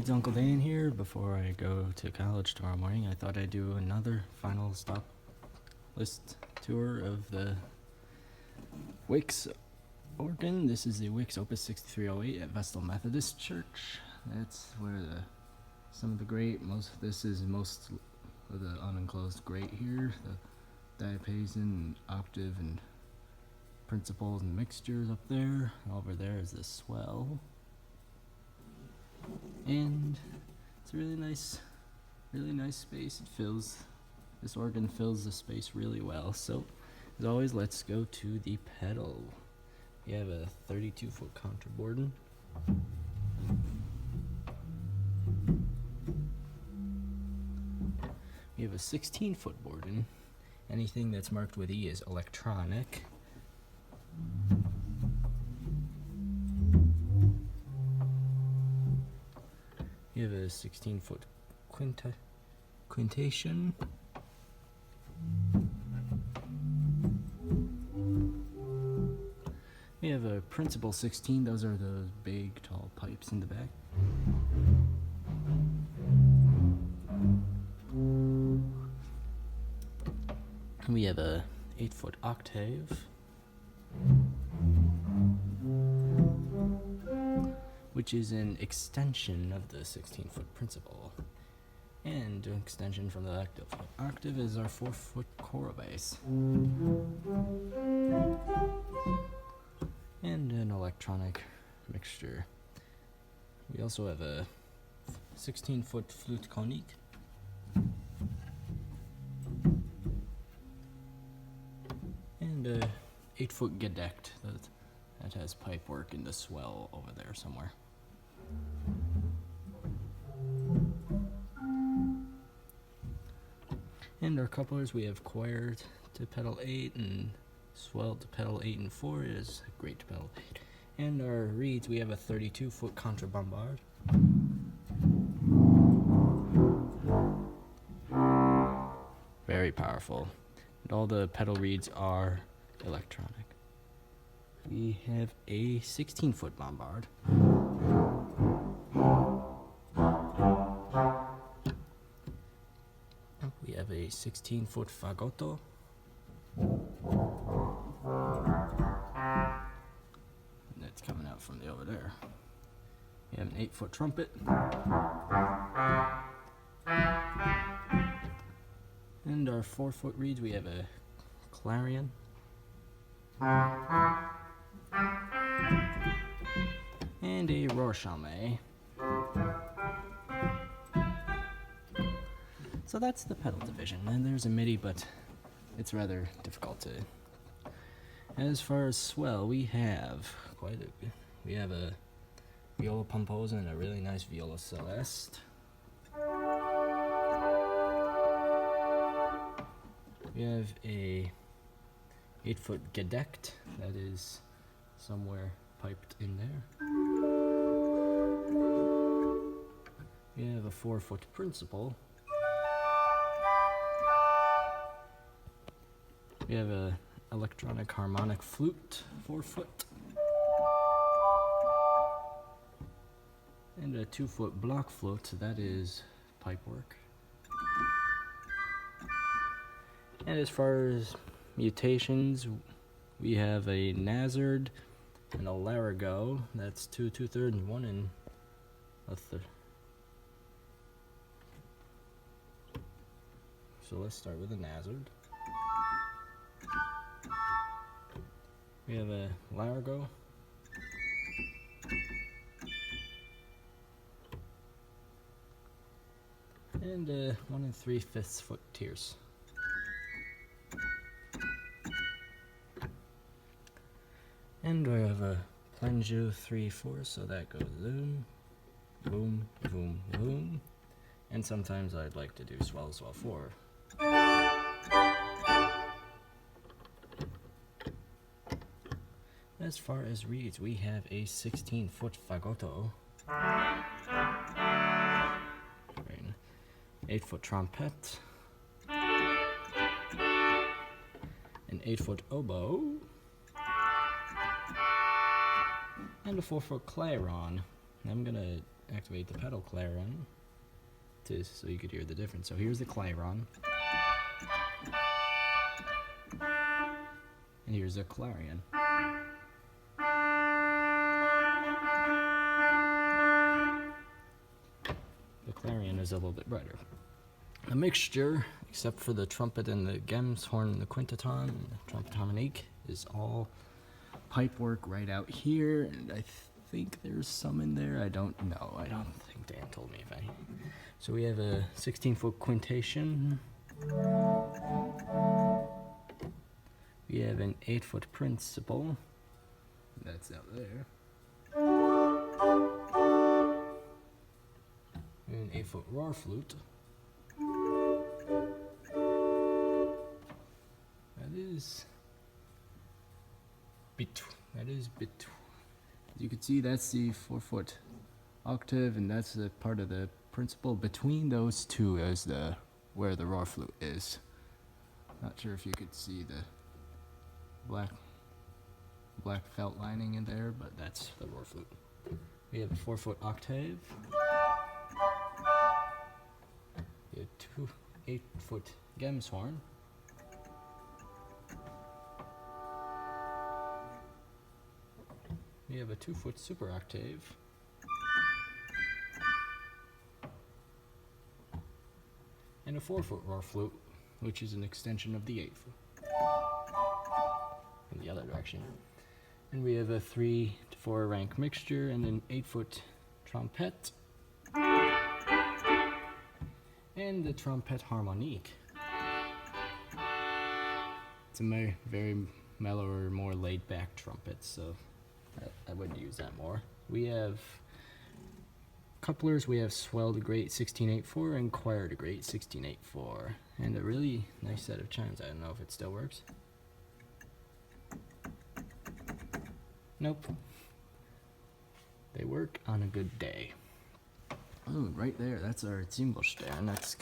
It's Uncle Dan here. Before I go to college tomorrow morning, I thought I'd do another final stop list tour of the Wicks organ. This is the Wicks Opus 6308 at Vestal Methodist Church. That's where some of the great, this is most of the unenclosed great here. The diapason, octave, and principals and mixtures up there. Over there is the Swell. And it's a really nice space. This organ fills the space really well. So, as always, let's go to the pedal. We have a 32-foot contraborden. We have a 16-foot bourdon. Anything that's marked with E is electronic. We have a 16-foot quintation. We have a principal 16. Those are those big, tall pipes in the back. We have a 8-foot octave. Which is an extension of the 16-foot principal, and an extension from the octave. Octave is our 4-foot choral bass, and an electronic mixture. We also have a 16-foot flute conique, and a 8-foot gedeckt that has pipe work in the swell over there somewhere. And our couplers, we have choir to pedal 8 and swell to pedal 8 and 4 is great to pedal 8. And our reeds, we have a 32-foot contrabombard. Very powerful. And all the pedal reeds are electronic. We have a 16-foot bombard. We have a 16-foot fagotto. And that's coming out from the over there. We have an 8-foot trumpet. And our 4-foot reeds, we have a clarion. And a Rorschaume. So that's the pedal division. And there's a MIDI, but it's rather difficult to. As far as swell, we have we have a viola pomposa and a really nice viola celeste. We have a 8-foot gedeckt that is somewhere piped in there. We have a 4-foot principal. We have a electronic harmonic flute, 4-foot. And a 2-foot block float, that is pipe work. And as far as mutations, we have a Nazard and a Larigot. That's 2 2/3 and 1 and a third. So let's start with a Nazard. We have a Larigot. And a 1 3/5 foot tierce. And we have a Planjo 3/4, so that goes zoom, boom, boom, boom. And sometimes I'd like to do swell 4. As far as reeds, we have a 16-foot fagotto, 8-foot trompette, an 8-foot oboe, and a 4-foot clairon. I'm gonna activate the pedal clarion so you could hear the difference. So here's the clarion, and here's a clarion. The clarion is a little bit brighter. The mixture, except for the trumpet and the gems horn and the quintaton and the trumpet harmonique, is all pipe work right out here, and I think there's some in there. I don't know. I don't think Dan told me if any. So we have a 16-foot quintation. We have an 8-foot principal. That's out there. We have an 8-foot roar flute. That is bit. As you can see, that's the 4-foot octave, and that's the part of the principal. Between those two is where the roar flute is. Not sure if you could see the black felt lining in there, but that's the roar flute. We have a 4-foot octave. We have two 8-foot gems horn. We have a 2-foot super octave. And a 4-foot roar flute, which is an extension of the 8-foot in the other direction. And we have a 3 to 4 rank mixture and an 8-foot trumpet. And the trumpet harmonique. It's a very mellow or more laid back trumpet, so I would use that more. We have couplers. We have Swell to Great 16.8.4 and Choir to Great 16.8.4, and a really nice set of chimes. I don't know if it still works. Nope. They work on a good day. Oh, right there. That's our Zimbelstein. That's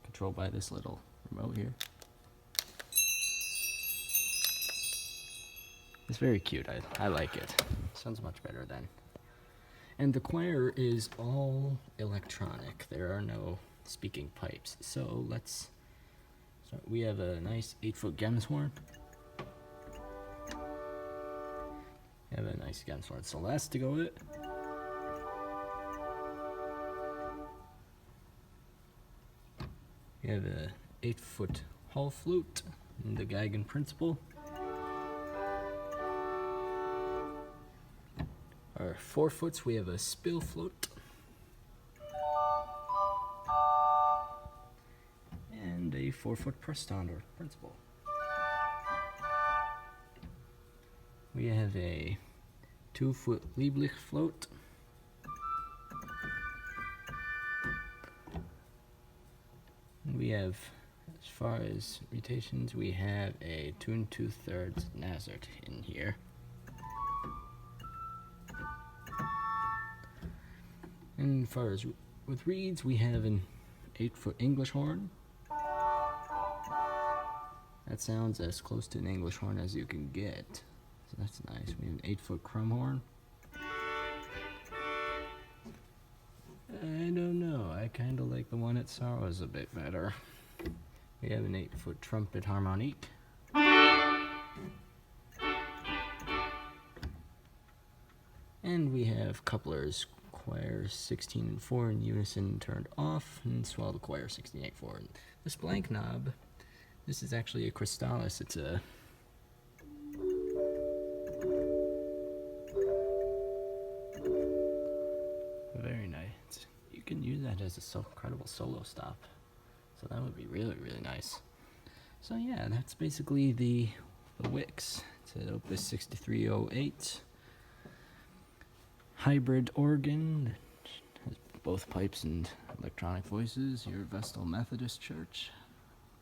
controlled by this little remote here. It's very cute. I like it. Sounds much better then. And the choir is all electronic. There are no speaking pipes. So let's start. We have a nice 8-foot gems horn. We have a nice gems horn Celeste to go with it. We have a 8-foot hall flute and the Geigen principal. Our 4-foots, we have a spill float. And a 4-foot Preston or principal. We have a 2-foot Lieblich float. And we have, as far as mutations, we have a 2 2/3 Nazert in here. And as far as with reeds, we have an 8-foot English horn. That sounds as close to an English horn as you can get. So that's nice. We have an 8-foot crumb horn. I don't know. I kind of like the one at Sorrows a bit better. We have an 8-foot trumpet harmonique. And we have couplers. Choir 16.4 in unison turned off, and Swell the choir 16.8.4. This blank knob, this is actually a Crystallis. It's a very nice. You can use that as a incredible solo stop, so that would be really, really nice. So yeah, that's basically the Wicks. It's an Opus 6308. Hybrid organ, has both pipes and electronic voices. Your Vestal Methodist Church,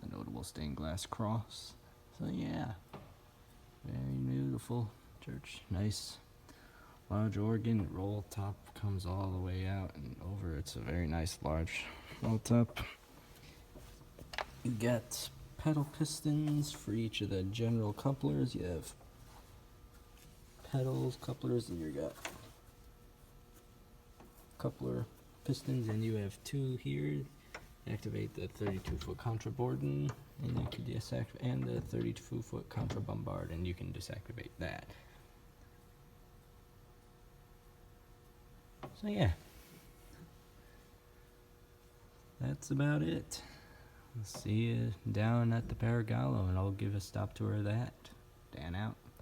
the notable stained glass cross. So yeah, very beautiful church. Nice large organ. Roll top comes all the way out and over. It's a very nice large roll top. You get pedal pistons for each of the general couplers. You have pedals, couplers, and you got coupler pistons, and you have two here. Activate the 32-foot contra bourdon, and you can deactivate, and the 32-foot contra bombard, and you can disactivate that. So yeah, that's about it. I'll see you down at the Paragallo, and I'll give a stop tour of that. Dan out.